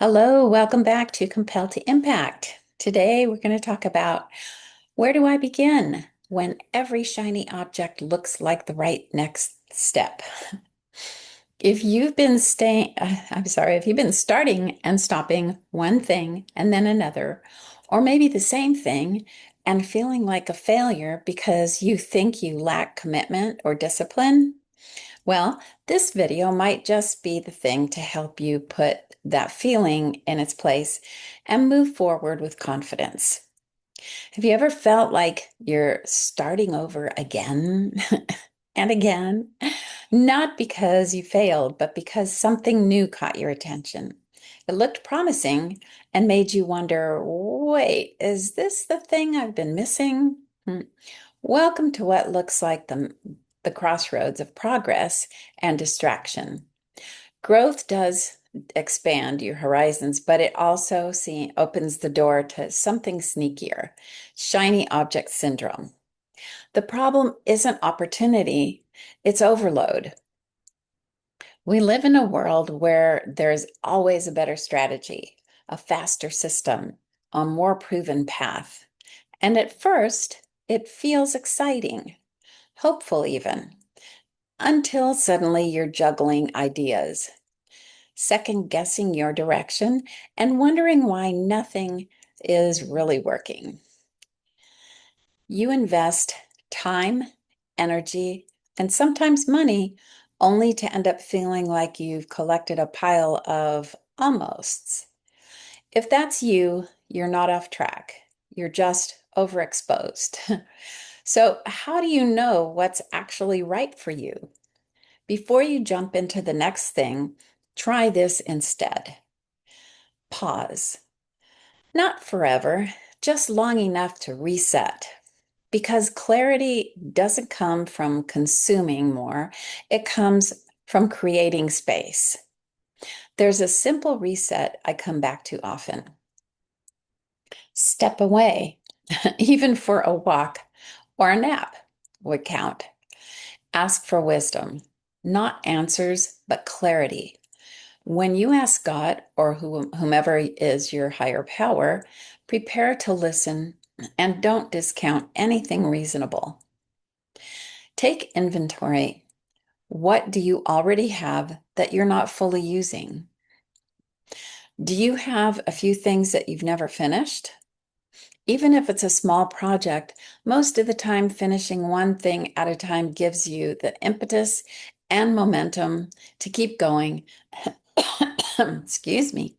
Hello, welcome back to Compelled to Impact. Today we're going to talk about where do I begin when every shiny object looks like the right next step. If you've been if you've been starting and stopping one thing and then another, or maybe the same thing and feeling like a failure because you think you lack commitment or discipline, well, this video might just be the thing to help you put that feeling in its place and move forward with confidence. Have you ever felt like you're starting over again and again? Not because you failed, but because something new caught your attention. It looked promising and made you wonder, wait, is this the thing I've been missing? Welcome to what looks like the crossroads of progress and distraction. Growth does expand your horizons, but it also opens the door to something sneakier, shiny object syndrome. The problem isn't opportunity, it's overload. We live in a world where there's always a better strategy, a faster system, a more proven path. And at first, it feels exciting, hopeful even, until suddenly you're juggling ideas, second guessing your direction, and wondering why nothing is really working. You invest time, energy, and sometimes money only to end up feeling like you've collected a pile of almosts. If that's you, you're not off track. You're just overexposed. So, how do you know what's actually right for you? Before you jump into the next thing, try this instead. Pause. Not forever, just long enough to reset. Because clarity doesn't come from consuming more, it comes from creating space. There's a simple reset I come back to often. Step away, even for a walk or a nap would count. Ask for wisdom, not answers, but clarity. When you ask God or whomever is your higher power, prepare to listen and don't discount anything reasonable. Take inventory. What do you already have that you're not fully using? Do you have a few things that you've never finished? Even if it's a small project, most of the time finishing one thing at a time gives you the impetus and momentum to keep going. Excuse me.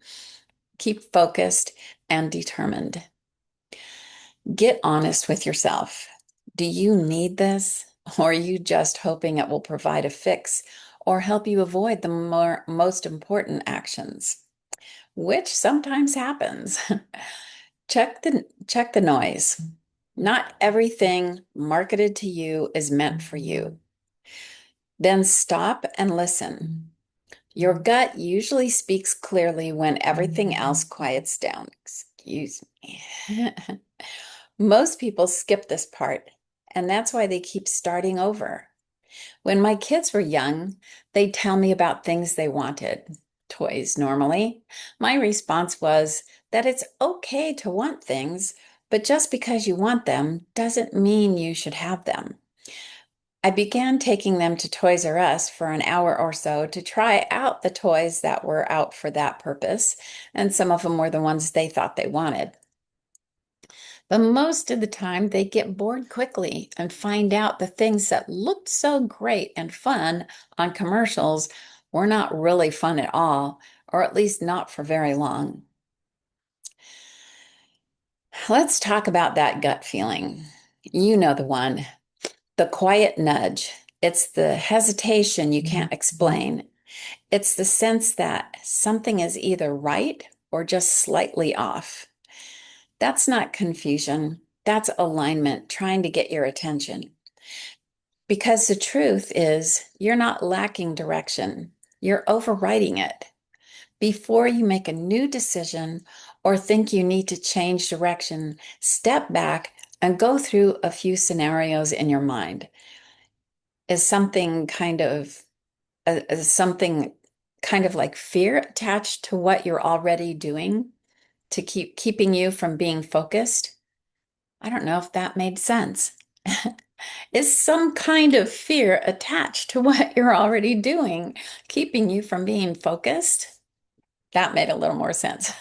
Keep focused and determined. Get honest with yourself. Do you need this? Or are you just hoping it will provide a fix or help you avoid the most important actions, which sometimes happens? Check the noise. Not everything marketed to you is meant for you. Then stop and listen. Your gut usually speaks clearly when everything else quiets down. Excuse me. Most people skip this part, and that's why they keep starting over. When my kids were young, they'd tell me about things they wanted, toys normally. My response was that it's okay to want things, but just because you want them doesn't mean you should have them. I began taking them to Toys R Us for an hour or so to try out the toys that were out for that purpose, and some of them were the ones they thought they wanted. But most of the time, they get bored quickly and find out the things that looked so great and fun on commercials were not really fun at all, or at least not for very long. Let's talk about that gut feeling. You know the one, the quiet nudge. It's the hesitation you can't explain. It's the sense that something is either right or just slightly off. That's not confusion. That's alignment trying to get your attention. Because the truth is, you're not lacking direction. You're overriding it. Before you make a new decision or think you need to change direction, step back and go through a few scenarios in your mind. Is something kind of like fear attached to what you're already doing to keeping you from being focused. I don't know if that made sense. Is some kind of fear attached to what you're already doing, keeping you from being focused? That made a little more sense.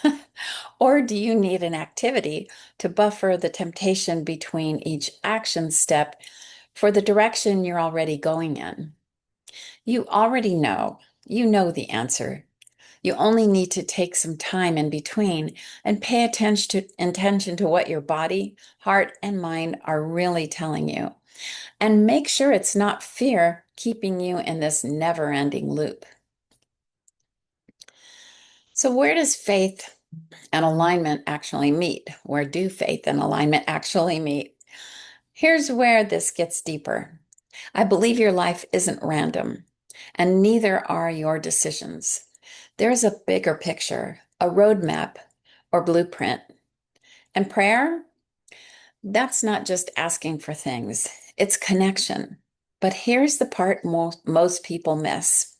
Or do you need an activity to buffer the temptation between each action step for the direction you're already going in? You already know. You know the answer. You only need to take some time in between and pay attention to what your body, heart, and mind are really telling you. And make sure it's not fear keeping you in this never-ending loop. So where does faith and alignment actually meet? Where do faith and alignment actually meet? Here's where this gets deeper. I believe your life isn't random, and neither are your decisions. There's a bigger picture, a roadmap or blueprint. And prayer, that's not just asking for things, it's connection. But here's the part most people miss.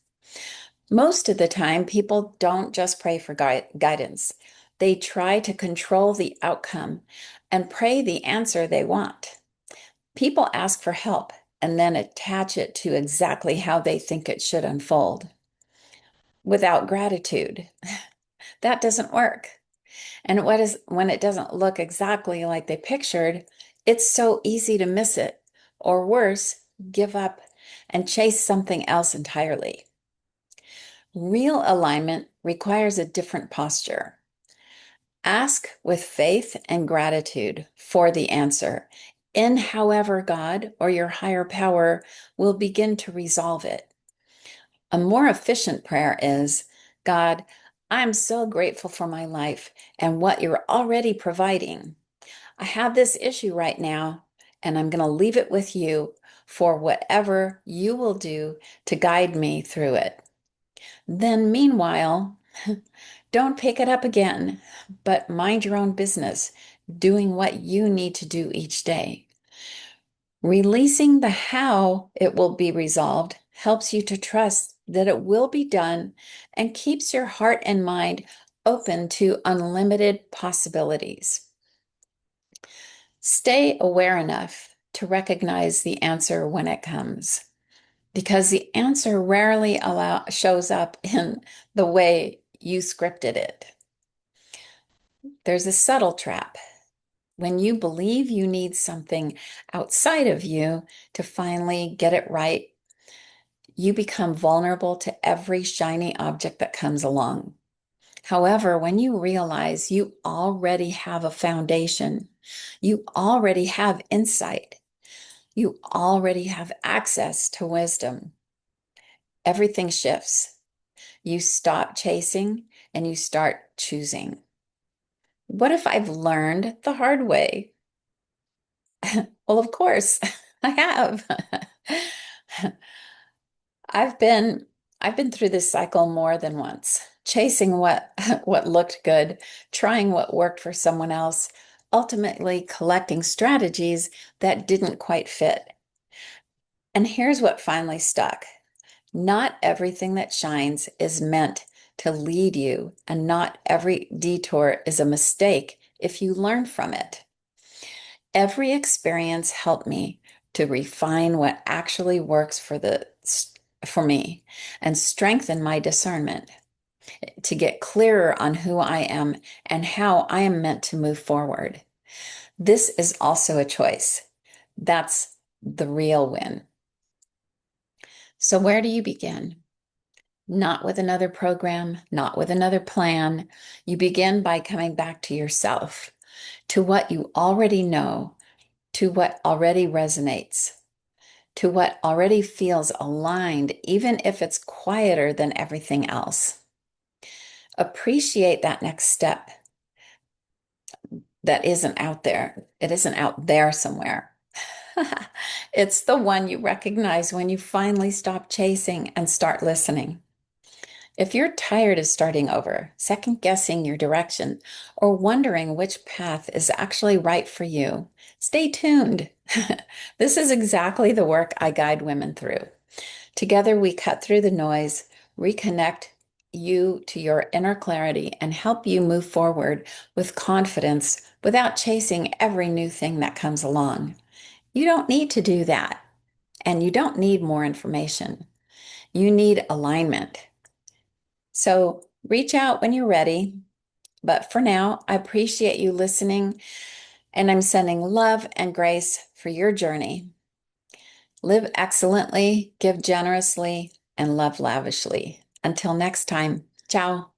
Most of the time, people don't just pray for guidance. They try to control the outcome and pray the answer they want. People ask for help and then attach it to exactly how they think it should unfold without gratitude. That doesn't work. And when it doesn't look exactly like they pictured, it's so easy to miss it, or worse, give up and chase something else entirely. Real alignment requires a different posture. Ask with faith and gratitude for the answer, in however God or your higher power will begin to resolve it. A more efficient prayer is, God, I'm so grateful for my life and what you're already providing. I have this issue right now, and I'm going to leave it with you for whatever you will do to guide me through it. Then, meanwhile, don't pick it up again, but mind your own business, doing what you need to do each day. Releasing the how it will be resolved helps you to trust that it will be done and keeps your heart and mind open to unlimited possibilities. Stay aware enough to recognize the answer when it comes, because the answer rarely shows up in the way you scripted it. There's a subtle trap. When you believe you need something outside of you to finally get it right, you become vulnerable to every shiny object that comes along. However, when you realize you already have a foundation, you already have insight, you already have access to wisdom, everything shifts. You stop chasing and you start choosing. What if I've learned the hard way? Well, of course, I have. I've been I've been through this cycle more than once, chasing what what looked good, trying what worked for someone else, ultimately collecting strategies that didn't quite fit. And here's what finally stuck. Not everything that shines is meant to lead you, and not every detour is a mistake if you learn from it. Every experience helped me to refine what actually works for me and strengthen my discernment to get clearer on who I am and how I am meant to move forward. This is also a choice. That's the real win. So where do you begin? Not with another program, not with another plan. You begin by coming back to yourself, to what you already know, to what already resonates, to what already feels aligned, even if it's quieter than everything else. Appreciate that next step that isn't out there. It isn't out there somewhere. It's the one you recognize when you finally stop chasing and start listening. If you're tired of starting over, second guessing your direction, or wondering which path is actually right for you, stay tuned. This is exactly the work I guide women through. Together, we cut through the noise, reconnect you to your inner clarity and help you move forward with confidence without chasing every new thing that comes along. You don't need to do that, and you don't need more information. You need alignment. So reach out when you're ready. But for now, I appreciate you listening, and I'm sending love and grace for your journey. Live excellently, give generously, and love lavishly. Until next time, ciao.